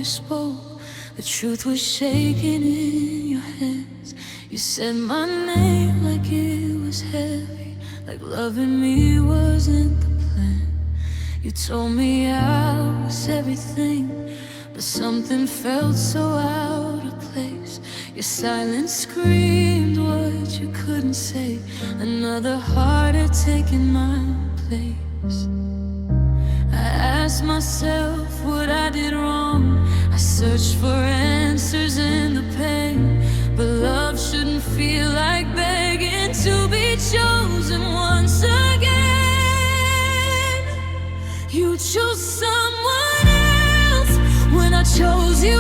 you spoke, the truth was shaking in your hands. You said my name like it was heavy, like loving me wasn't the plan. You told me I was everything, but something felt so out of place. Your silence screamed words you couldn't say, another heart had taken my place. I asked myself what I did wrong. I searched for answers in the pain, but love shouldn't feel like begging to be chosen once again. You chose someone else when I chose you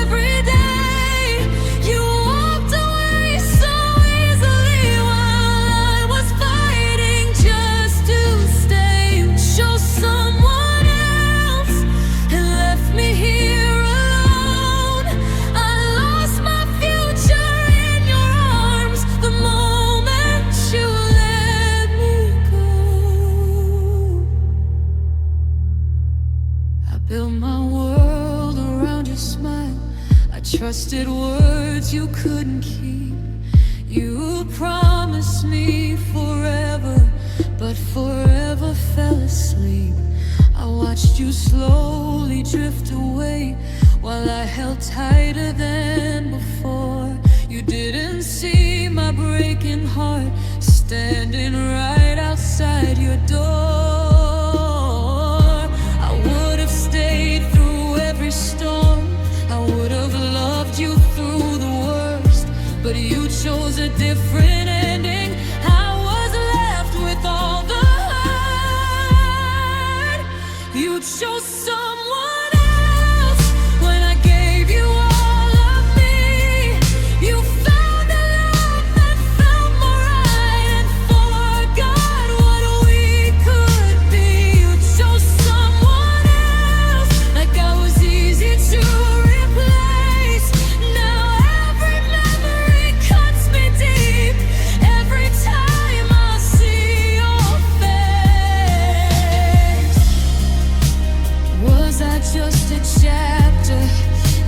every day. You walked away so easily while I was fighting just to stay. You chose someone else and left me here alone. I lost my future in your arms the moment you let me go. I built my world around your smile. I trusted words you couldn't keep. You promised me forever, but forever fell asleep. I watched you slowly drift away while I held tighter than before. You didn't see my breaking heart standing right outside your door. I would have stayed through every storm, I would have loved you through the worst, but you chose a different ending. I was left with all the hurt. You chose someone else when I gave you all of me. You found a love that felt more right and forgot what we could be. You chose someone else like I was easy to replace. Now every memory cuts me deep every time I see your face. Was I just a chapter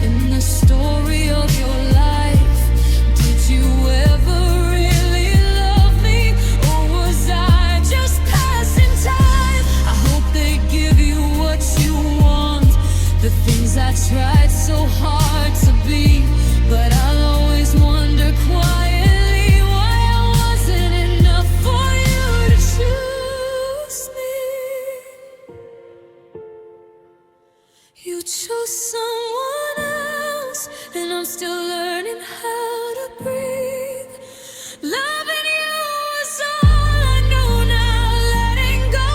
in the story of your life? Did you ever really love me, or was I just passing time? I hope they give you what you want, the things I tried so hard to be, but I'll always wonder quietly why I wasn't enough for you to choose me. You chose someone else, and I'm still learning how to breathe. Loving you is all I know now. Letting go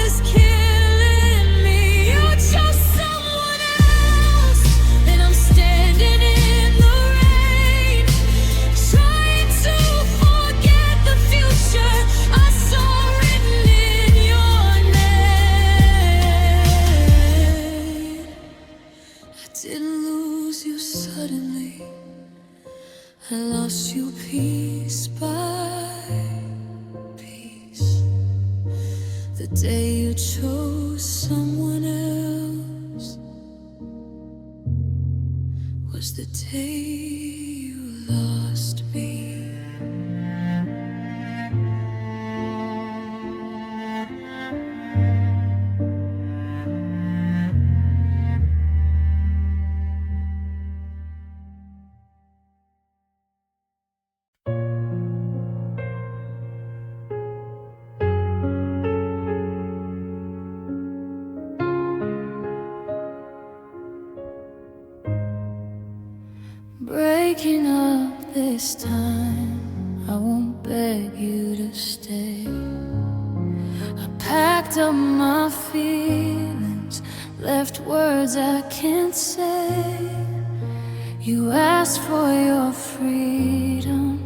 is killing me. You chose someone else, and I'm standing in the rain, trying to forget the future I saw written in your name. I didn't lose you suddenly, I lost you piece by piece. The day you chose someone else was the day you lost me. Breaking up this time, I won't beg you to stay. I packed up my feelings, left words I can't say. You asked for your freedom,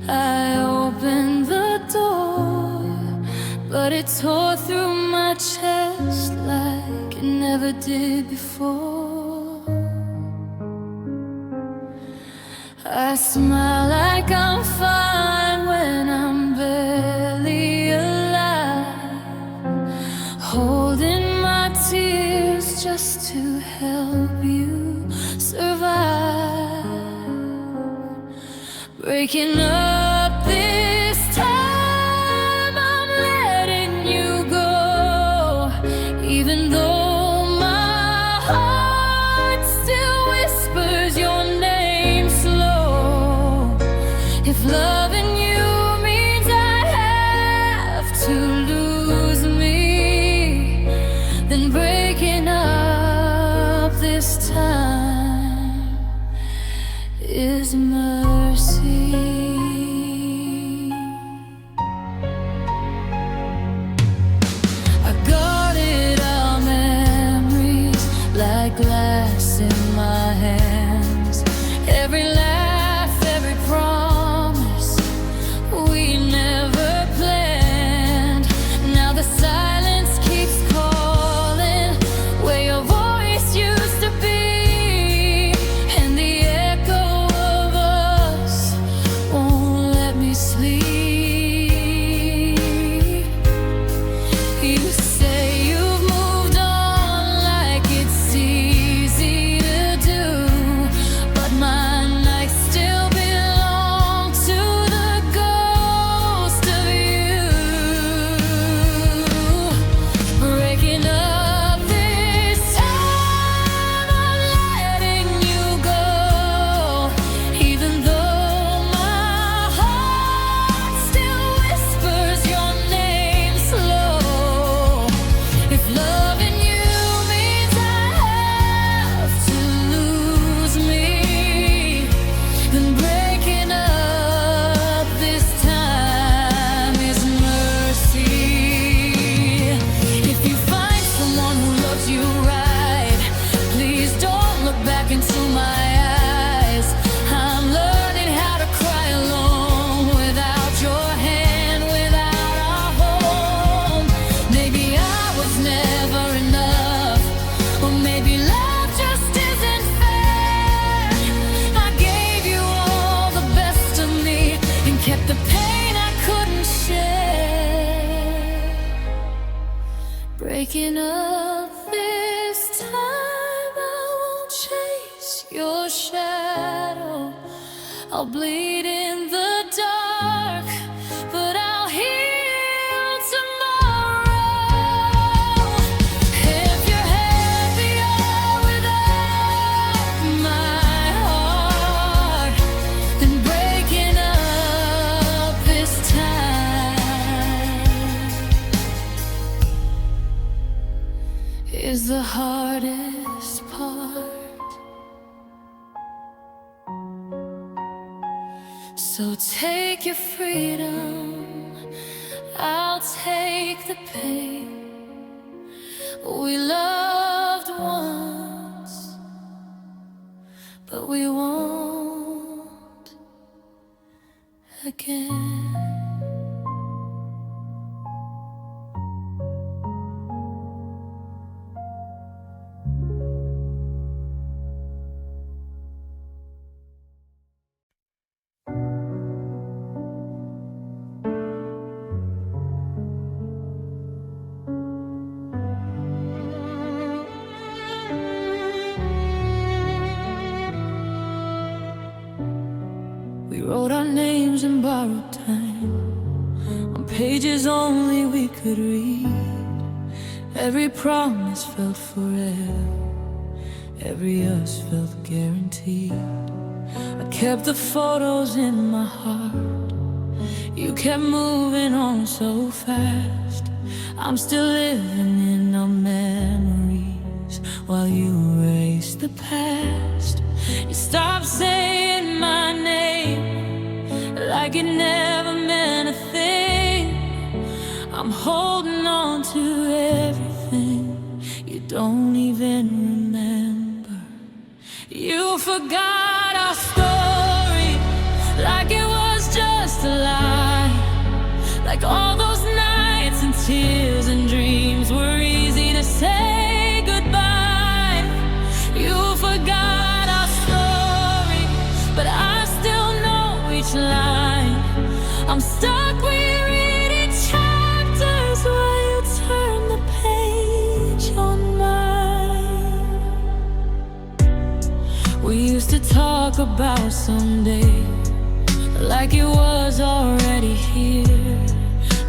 I opened the door, but it tore through my chest like it never did before. I smile like I'm fine when I'm barely alive, holding my tears just to help you survive. Breaking up this time, I'm letting you go, even though my heart still whispers your name slow. If loving you means I have to lose me, then breaking up this time is mercy. I guarded our memories like glass in my hands. Every laugh, every promise we never planned. Now the silence keeps calling where your voice used to be, and the echo of us won't let me sleep. You say you've moved on like it's easy to do, but my nights still belong to the ghost of you. Breaking up this time, I'm letting you go, even though my heart still whispers your name slow. If loving you means I have to lose me, then breaking up this time is mercy. If you find someone who loves you right, please don't look back into my eyes. I'm learning how to cry alone without your hand, without our home. Maybe I was never enough, or maybe love just isn't fair. I gave you all the best of me and kept the pain I couldn't share. Breaking up this time, I won't chase your shadow. I'll bleed in the dark, but I'll heal tomorrow. If you're happier without my heart, then breaking up this time is the hardest part. So take your freedom, I'll take the pain. We loved once, but we won't again. We wrote our names in borrowed time on pages only we could read. Every promise felt forever, every us felt guaranteed. I kept the photos in my heart, you kept moving on so fast. I'm still living in our memories while you erase the past. You stopped saying my name like it never meant a thing. I'm holding on to everything you don't even remember. You forgot our story like it was just a lie, like all those nights and tears and dreams were easy to say goodbye. You forgot our story, but I still know each line. I'm stuck rereading chapters while you turn the page on mine. We used to talk about someday, like it was already here.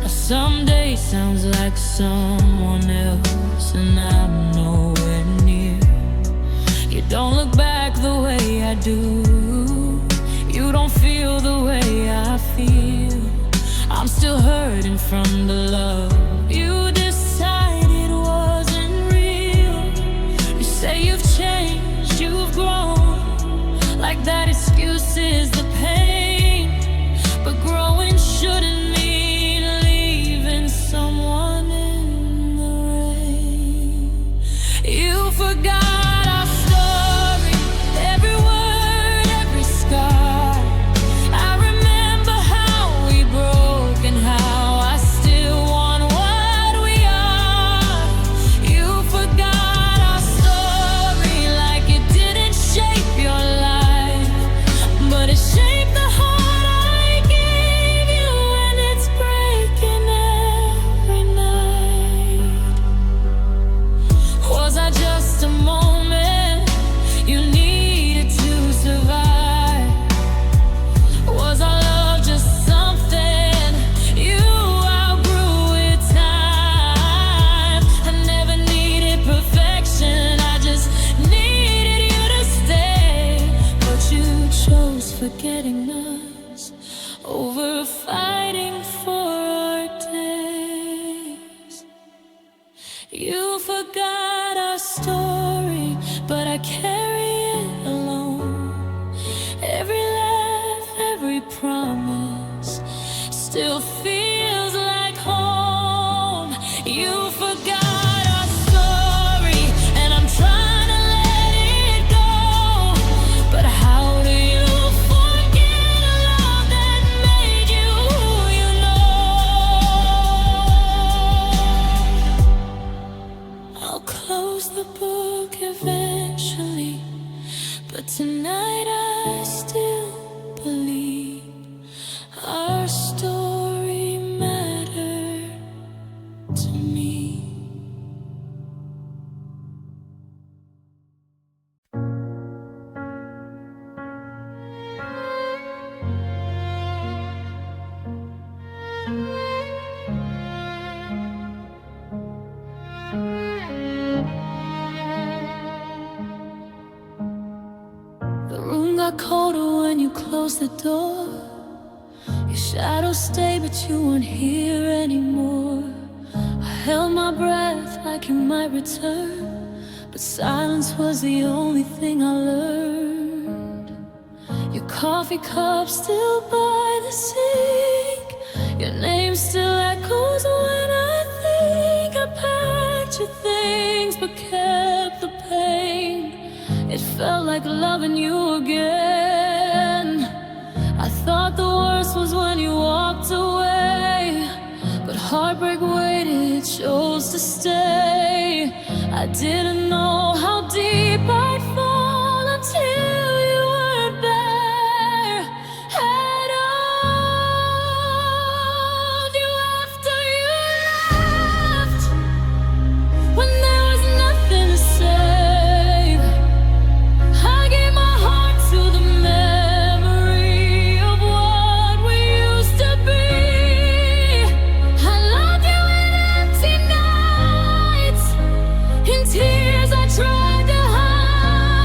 Now someday sounds like someone else, and I'm nowhere near. You don't look back the way I do. You don't feel the way I feel. I'm still hurting from the love you decided wasn't real. You say you've changed, you've grown, like that excuse is the pain. But growing shouldn't mean leaving someone in the rain. You forgot our story, every word, every scar. I remember how we broke and how I still want what we are. You forgot our story like it didn't shape your life, but it shaped the heart I gave you, and it's breaking every night. Was I just a moment you needed to survive? Was our love just something you outgrew with time? I never needed perfection, I just needed you to stay. But you chose forgetting us over fighting for our days. You forgot our story, but I carry it alone. Every laugh, every promise still feels like home. You forgot our story, and I'm trying to let it go. But how do you forget a love that made you who you know? I'll close the book eventually, but tonight I still believe our story mattered to me. The room got colder when you closed the door. Your shadows stayed, but you weren't here anymore. I held my breath like you might return, but silence was the only thing I learned. Your coffee cup still by the sink, your name still echoes when I think. I packed your things but kept the pain. It felt like loving you again. I thought the worst was when you walked away, but heartbreak waited, chose to stay. I didn't know how deep I'd fall until you weren't there at all. You after you left, when there was nothing to save. I gave my heart to the memory of what we used to be. I loved you in empty nights, in tears I tried to hide.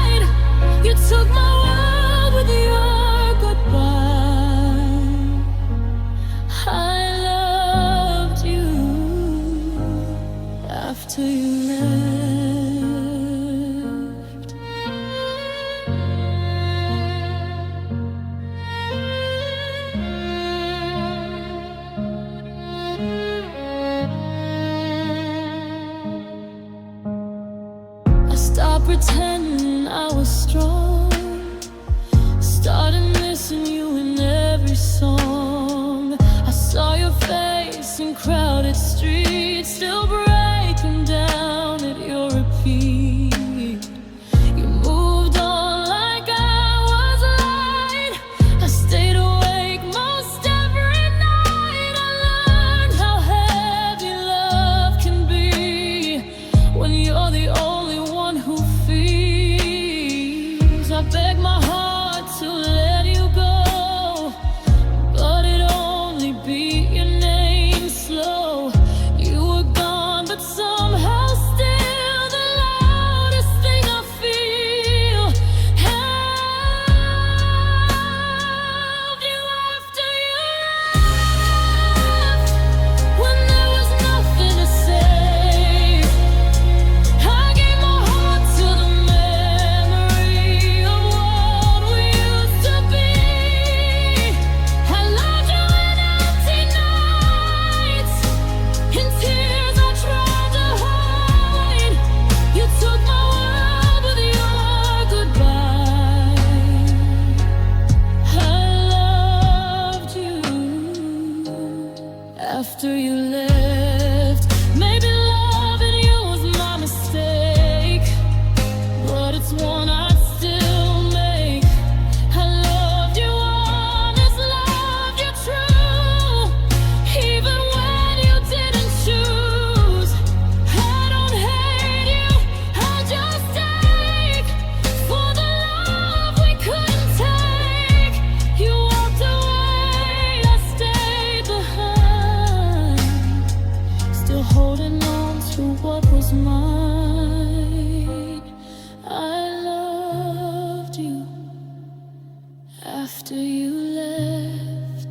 After you left,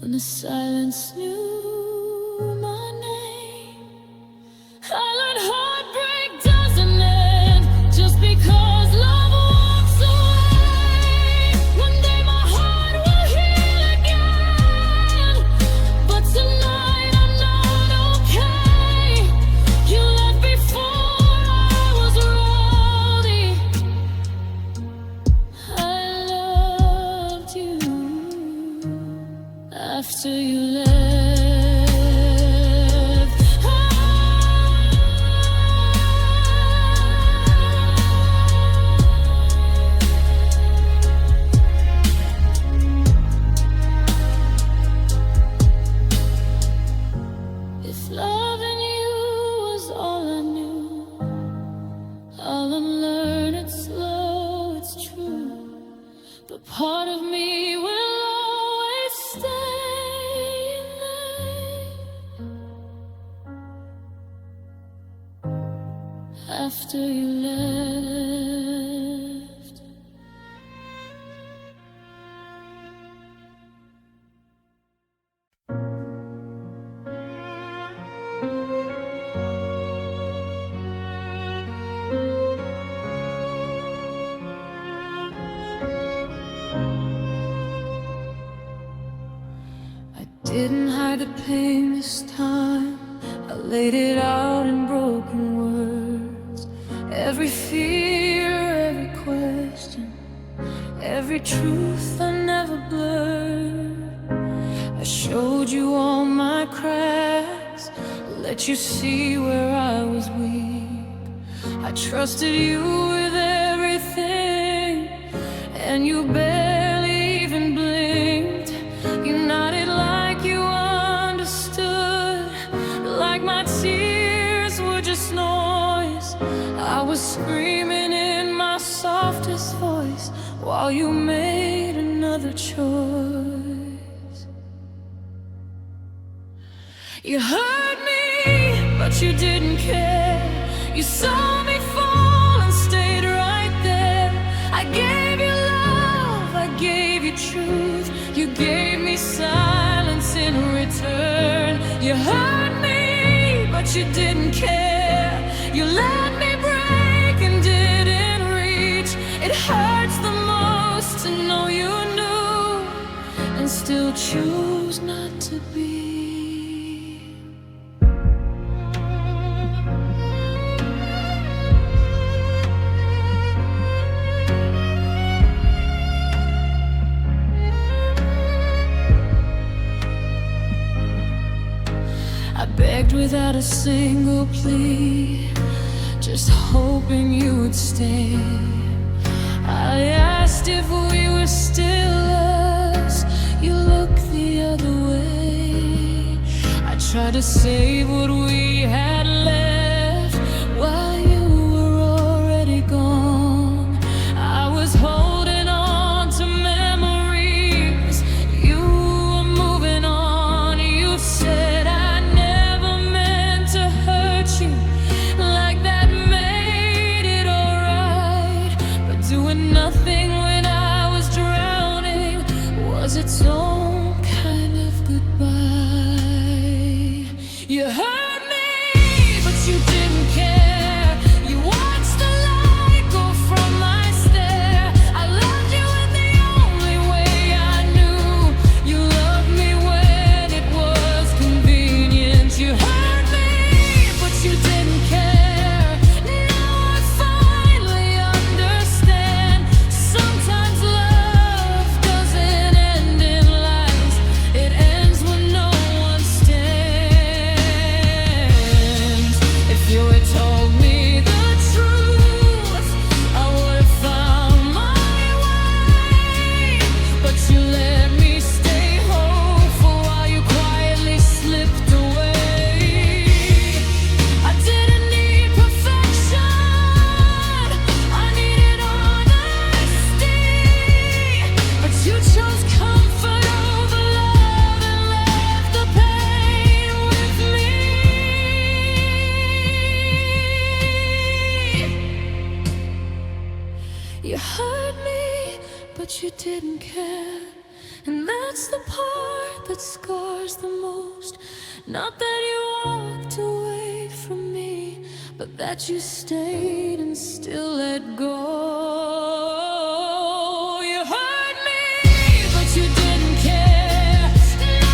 when the silence knew my name, I learned heartbreak doesn't end just because love walks away. One day my heart will heal again, but tonight I'm not okay. You left before I was ready. I loved you after you left. If loving you was all I knew, all I'm learning slow, it's true. But part of me will always stay in there after you left. Didn't hide the pain this time. I laid it out in broken words. Every fear, every question, every truth I never blurred. I showed you all my cracks, let you see where I was weak. I trusted you with everything, and you barely even blinked. You nodded like you understood, like my tears were just noise. I was screaming in my softest voice while you made another choice. You hurt me, but you didn't care. You saw me fall and stayed right there. I gave you love, I gave you truth. You gave me silence in return. You hurt me, but you didn't care. You let me break and didn't reach. It hurts the most to know you knew and still choose not to be. I begged without a single plea, just hoping you would stay. I asked if we were still us, you looked the other way. I tried to save what we had left while you were already gone. I was holding on to memories, you were moving on. You said nothing when I was drowning was its own kind of goodbye. You hurt me, but you didn't care. You watched the light go from my stare. I loved you in the only way I knew. You loved me when it was convenient. You hurt me, but you didn't care. Now I finally understand. Sometimes love doesn't end in lies. It ends when no one stands. If you had told me the truth, I would have found my way. But you let me stay hopeful while you quietly slipped away. I didn't need perfection, I needed honesty. But you chose comfort over love and left the pain with me. You hurt me, but you didn't care. And that's the part that scars the most. Not that you walked away from me, but that you stayed and still let go. You hurt me, but you didn't care. Now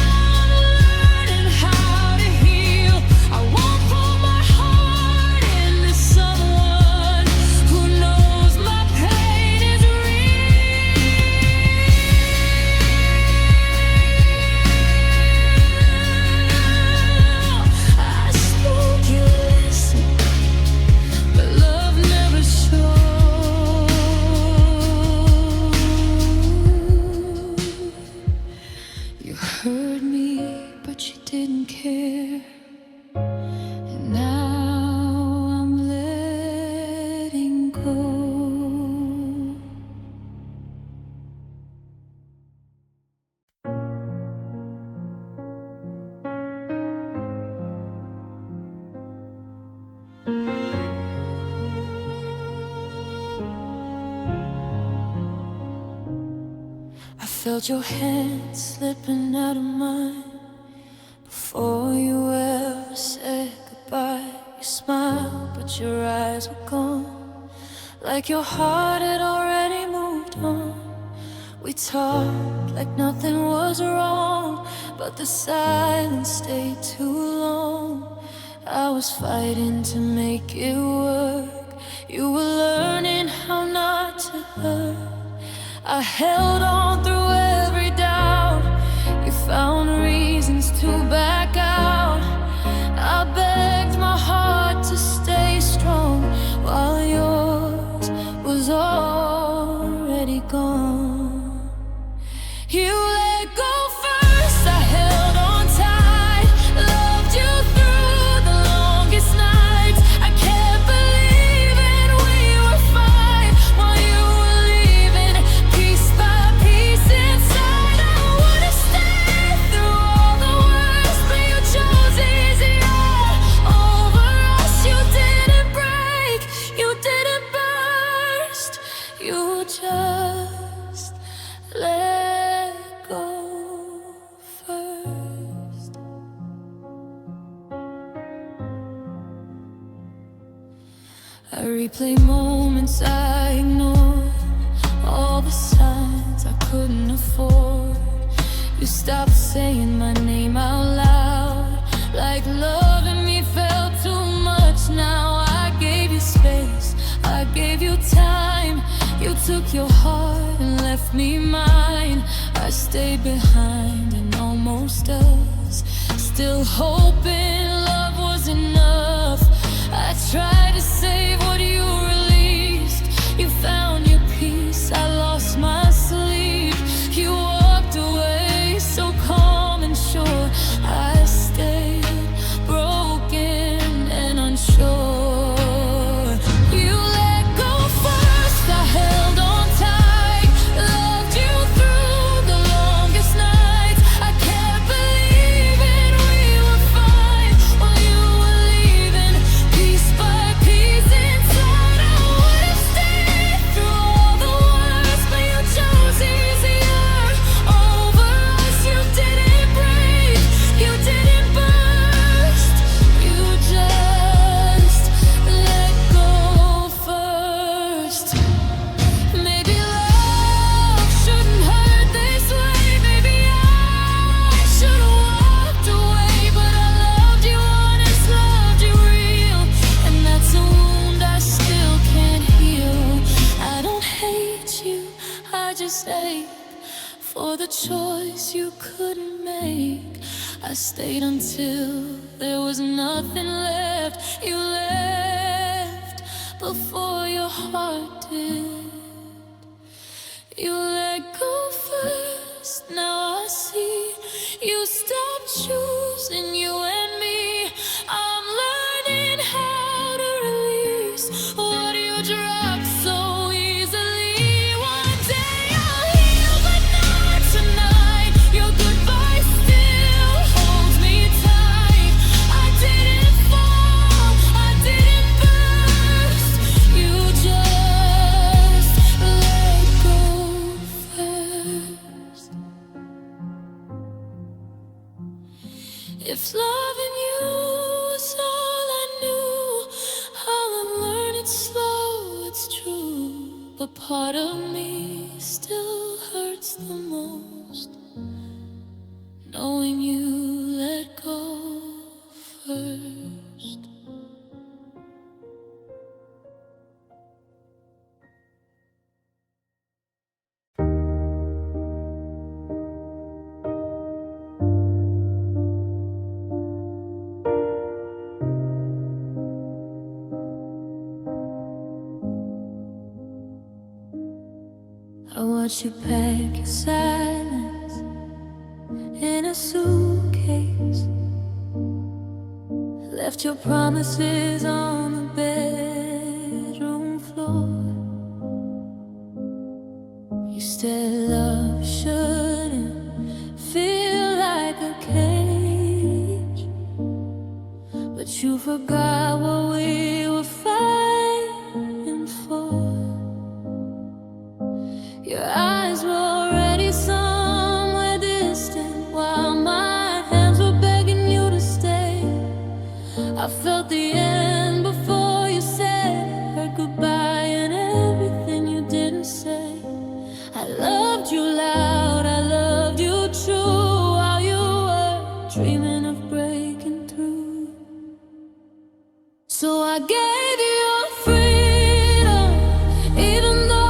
I'm learning how to heal. I won't pour my heart into someone who knows my pain is real. I spoke, you listened, but love never showed. You heard me, but you didn't care. And now I'm letting go. I felt your hand slipping out of mine before you ever said goodbye. You smiled, but your eyes were gone, like your heart had already moved on. We talked like nothing was wrong, but the silence stayed too long. I was fighting to make it work. You were learning how not to hurt. I held on through every doubt. You found reasons to back out. I begged my heart to stay strong while yours was already gone. You let go first, I held on tight. Loved you through the longest nights. I kept believing we were fine while you were leaving, piece by piece inside. I would've stayed through all the worst, but you chose easier over us. You didn't break, you didn't burst, you just let go first. I replay moments I ignored, all the signs I couldn't afford. You stopped saying my name out loud, like loving me felt too much. Now I gave you space, I gave you time. You took your heart and left me mine. I stayed behind and almost us, still hoping love was enough. I tried to save what you released. You found your peace, I lost my sleep. You walked away so calm and sure. I stayed broken and unsure. You let go first, I held on tight. Loved you through the longest nights. I kept believing we were fine while you were leaving, piece by piece inside. I would've stayed through all the worst, but you chose easier over us. You didn't break, you didn't burst, you just let go first. Maybe love shouldn't hurt this way. Maybe I should've walked away, but I loved you honest, loved you real, and that's a wound I still can't heal. I don't hate you, I just ache for the choice you couldn't make. I stayed until there was nothing left. You left before your heart did. You let go first, now I see. You stopped choosing you and me. I'm learning how to release what you dropped so easily. One day I'll heal, but not tonight. Your goodbye still holds me tight. I didn't fall, I didn't burst. You just If loving you was all I knew, I'll unlearn it slow, it's true. But part of me still hurts the most, knowing you let go first. I watch you pack your silence in a suitcase, left your promises on the bedroom floor. You said love shouldn't feel like a cage, but you forgot what we were fighting for. Your eyes were already somewhere distant, while my hands were begging you to stay. I felt the end before you said, heard goodbye and everything you didn't say. I loved you loud, I loved you true, while you were dreaming of breaking through. So I gave you your freedom, even though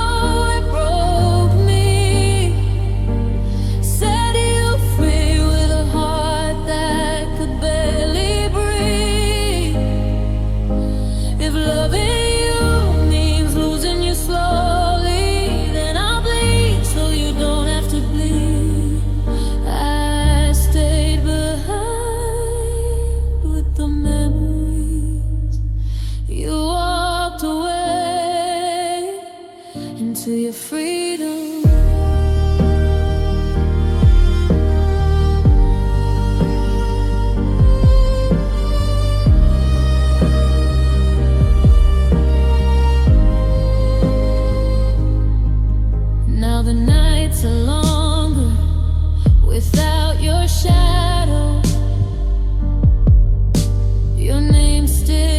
to your freedom. Now the nights are longer without your shadow. Your name still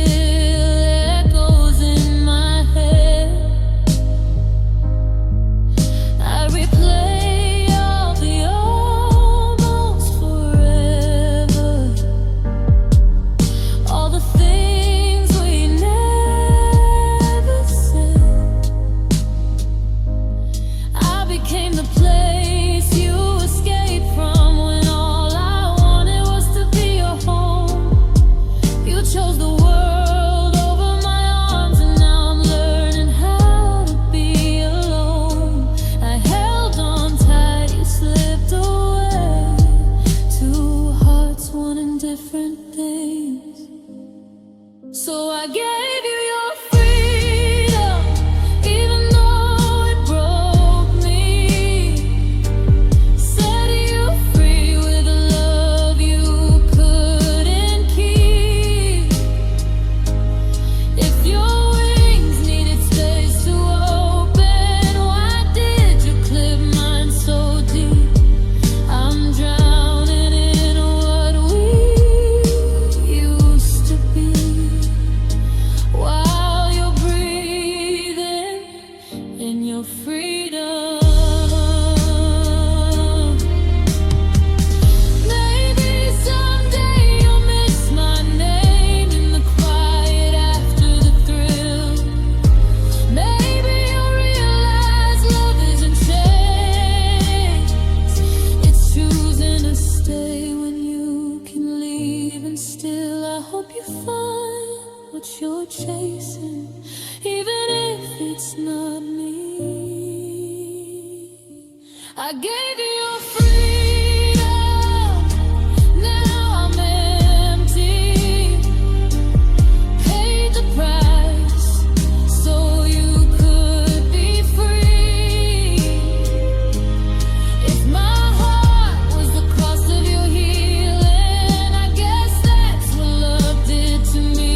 so I gave you your freedom, even though it broke me. Set you free with a love you couldn't keep. If your wings needed space to open, why did you clip mine so deep? I'm drowning in what we used to be. While you're breathing in your freedom, maybe someday you'll miss my name in the quiet after the thrill. Maybe you'll realize love isn't chains, it's choosing to stay when you can leave. And still I hope you find what you're chasing, even if it's not me. I gave you your freedom, now I'm empty. Paid the price so you could be free. If my heart was the cost of your healing, I guess that's what love did to me.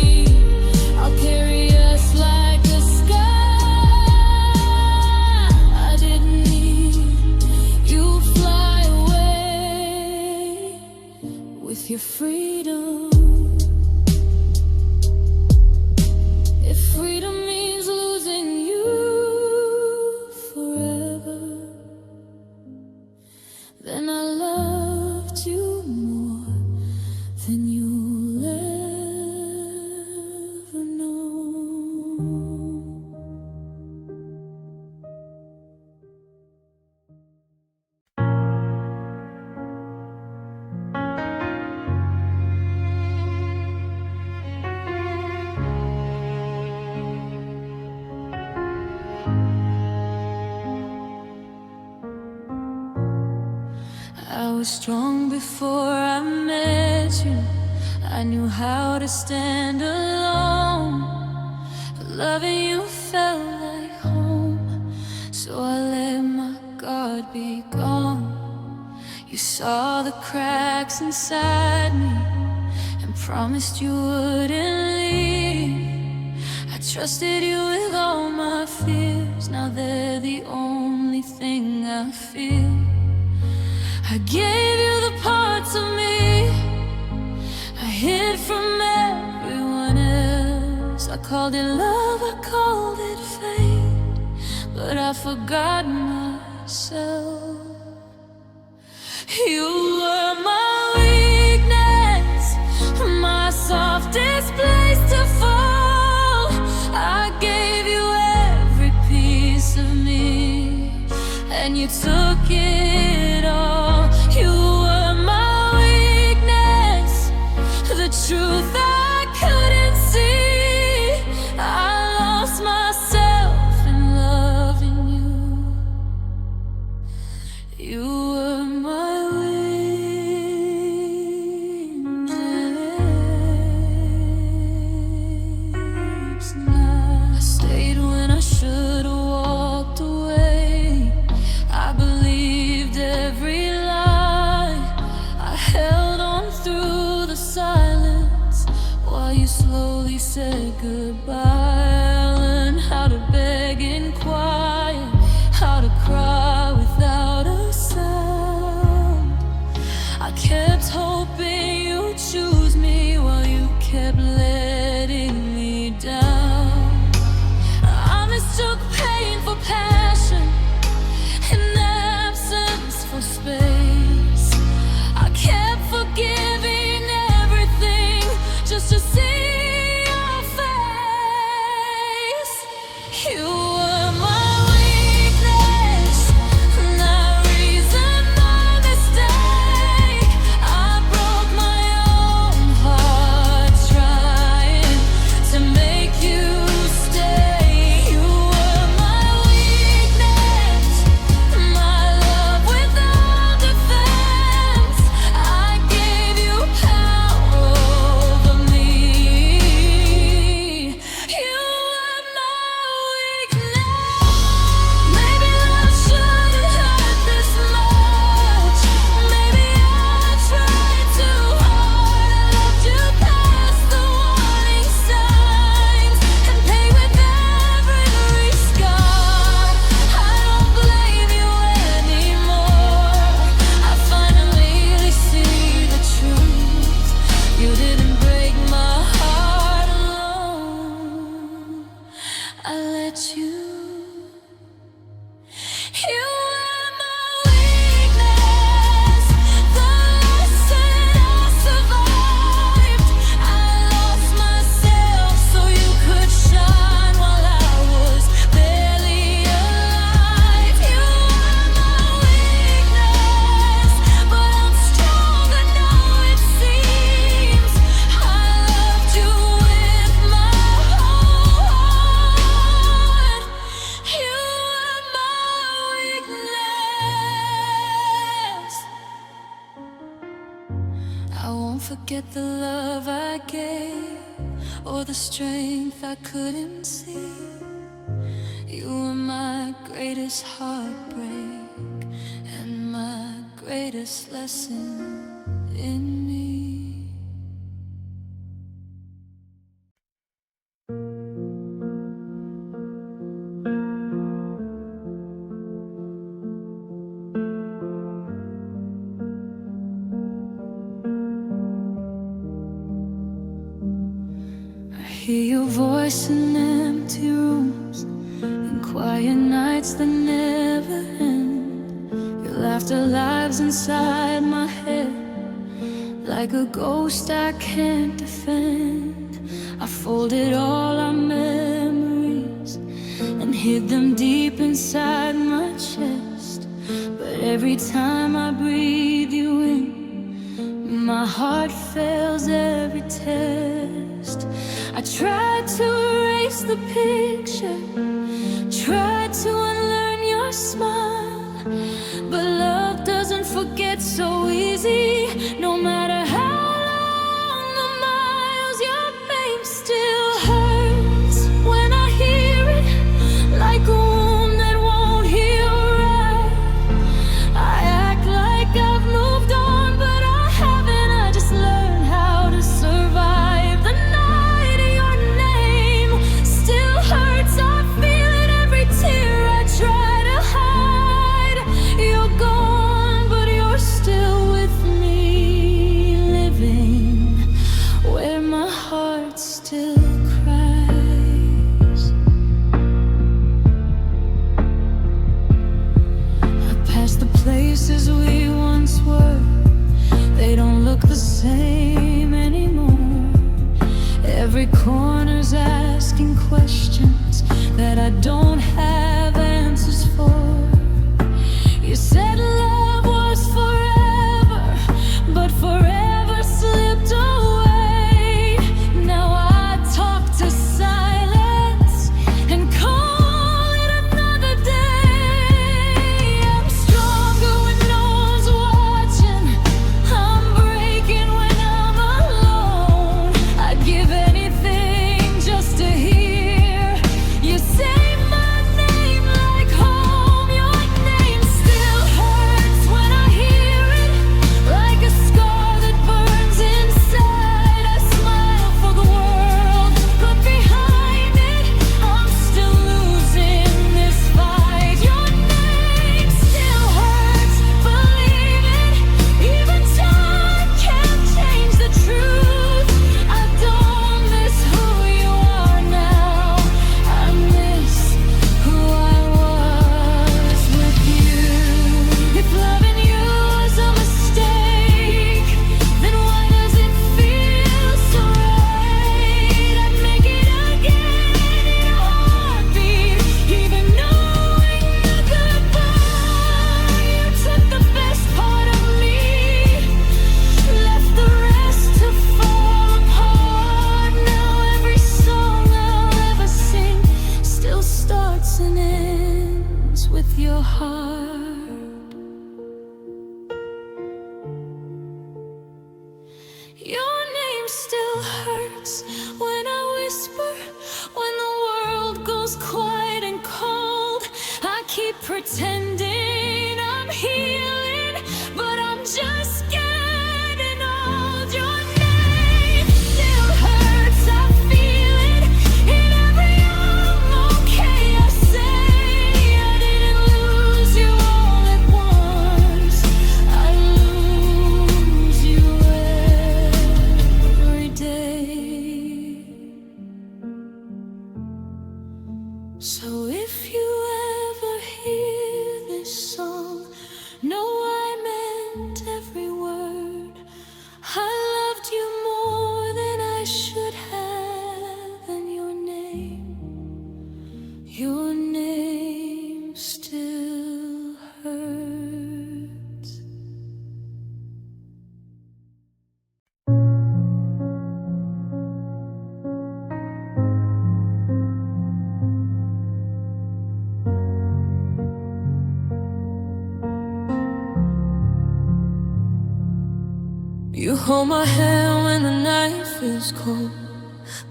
I'll carry us like a sky. I didn't need you. was strong before I met you. I knew how to stand alone, but loving you felt like home. So I let my guard be gone. You saw the cracks inside me and promised you wouldn't leave. I trusted you with all my fears. Now they're the only thing I feel. I gave you the parts of me I hid from everyone else. I called it love, I called it fate, but I forgot myself. You were my weakness, my softest place to fall. I gave you every piece of me, and you took it all. You were my weakness, the truth I couldn't see. I lost myself in loving you. You were my weakness. I stayed when I should have walked away. I believed every lie. I held on through the silence while you slowly said goodbye. I learned how to beg in quiet, how to cry without a sound. I kept hoping you'd choose me while you kept letting me down. I mistook pain for passion and absence for space. I kept forgiving everything just to see your face. You were my weakness, not reason, my mistake. I broke my own heart trying to make you stay. You were my weakness, my love without defense. I gave you power over me. You were my weakness. Maybe love shouldn't hurt this much. Maybe I tried too hard. I loved you past the warning signs and paid with every scar. I don't blame you anymore. I finally see the truth. You didn't break my heart alone. I let you. You were my weakness, the lesson I survived. I lost myself so you could shine while I was barely alive. You were my weakness, but I'm stronger now it seems. I loved you with my whole heart. You were my weakness. I won't forget the love I gave or the strength I couldn't see. You were my greatest heartbreak and my greatest lesson in me. I hear your voice in empty rooms and quiet nights that never end. Your laughter lives inside my head like a ghost I can't defend. I folded all our memories and hid them deep inside my chest. But every time I breathe you in, my heart fails every test. I tried to erase the picture, tried to unlearn your smile, but love doesn't forget so were. They don't look the same anymore. Every corner's asking questions that I don't have answers for. You said love was forever, but forever slipped away. Now I talk to silence and call it another day. I'm stronger when no one's watching. I'm breaking when I'm alone. I'd give anything just to hear you say my name like home. Your name still hurts when I hear it, like a scar that burns inside. I smile for the world, but behind it, I'm still losing this fight. Your name still hurts, believe it. Even time can't change the truth. I don't miss who you are now. I miss who I was with you. If loving you was a mistake, then why does it feel so right? I'd make it again in a heartbeat, even knowing the goodbye. You took the best part of me, left the rest to fall apart. Now every song I'll ever sing still starts and ends with your heart. Your name still hurts when I whisper, when the world goes quiet and cold. I keep pretending I'm healing, but I'm just getting old. Your name still hurts, I feel it in every I'm okay I say. I didn't lose you all at once, I lose you every day. So if you ever hear this song, know I meant every word. I loved you more than I should have, and your name still hurts. You hold my hand when the night feels cold,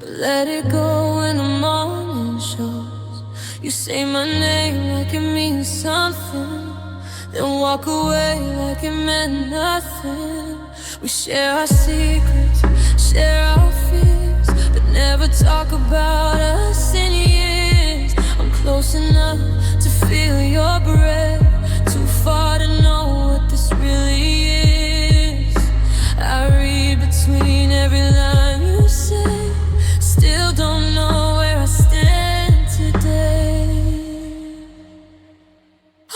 but let it go when the morning shows. You say my name like it means something, then walk away like it meant nothing. We share our secrets, share our fears, but never talk about us in years. I'm close enough to feel your breath, too far to know what this really is. I read between every line you say, still don't know where I stand today.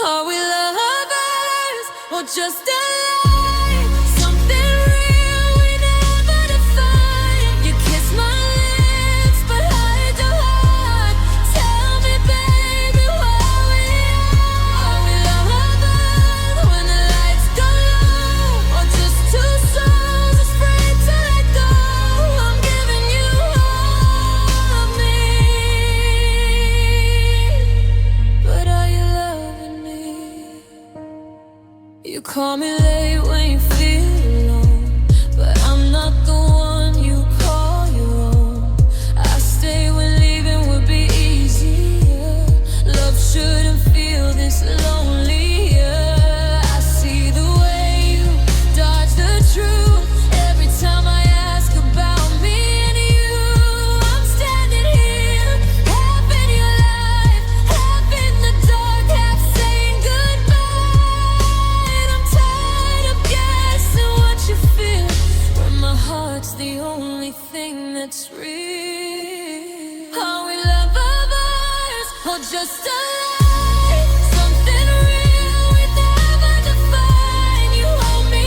Are we lovers or just alive? Something real we never defined. You kiss my lips but hide your heart. Tell me baby, where we are. Are we lovers when the lights go low, or just two souls afraid to let go? I'm giving you all of me, but are you loving me? You call me late when you feel alone, but I'm not the one you call your own. I stay when leaving would be easier. Love shouldn't feel this lonelier. I see the way you dodge the truth every time I ask about me and you. I'm standing here, half in your life, half in the dark, half saying goodbye. And I'm tired of guessing what you feel when my heart's the only thing that's real. Are we lovers or just alive? Something real we never defined. You hold me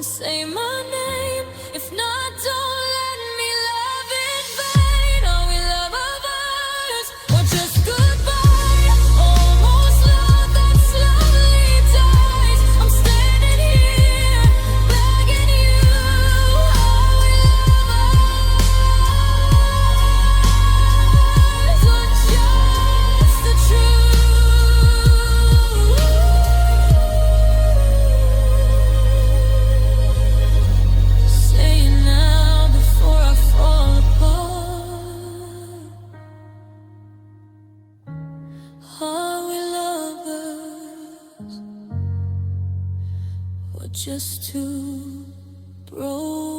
and say my name. If not, don't let me love in vain. Are we lovers or just goodbye? Almost love that slowly dies. I'm standing here begging you. Are we lovers or just the truth? Say it now before I fall apart. Are we lovers or just two broken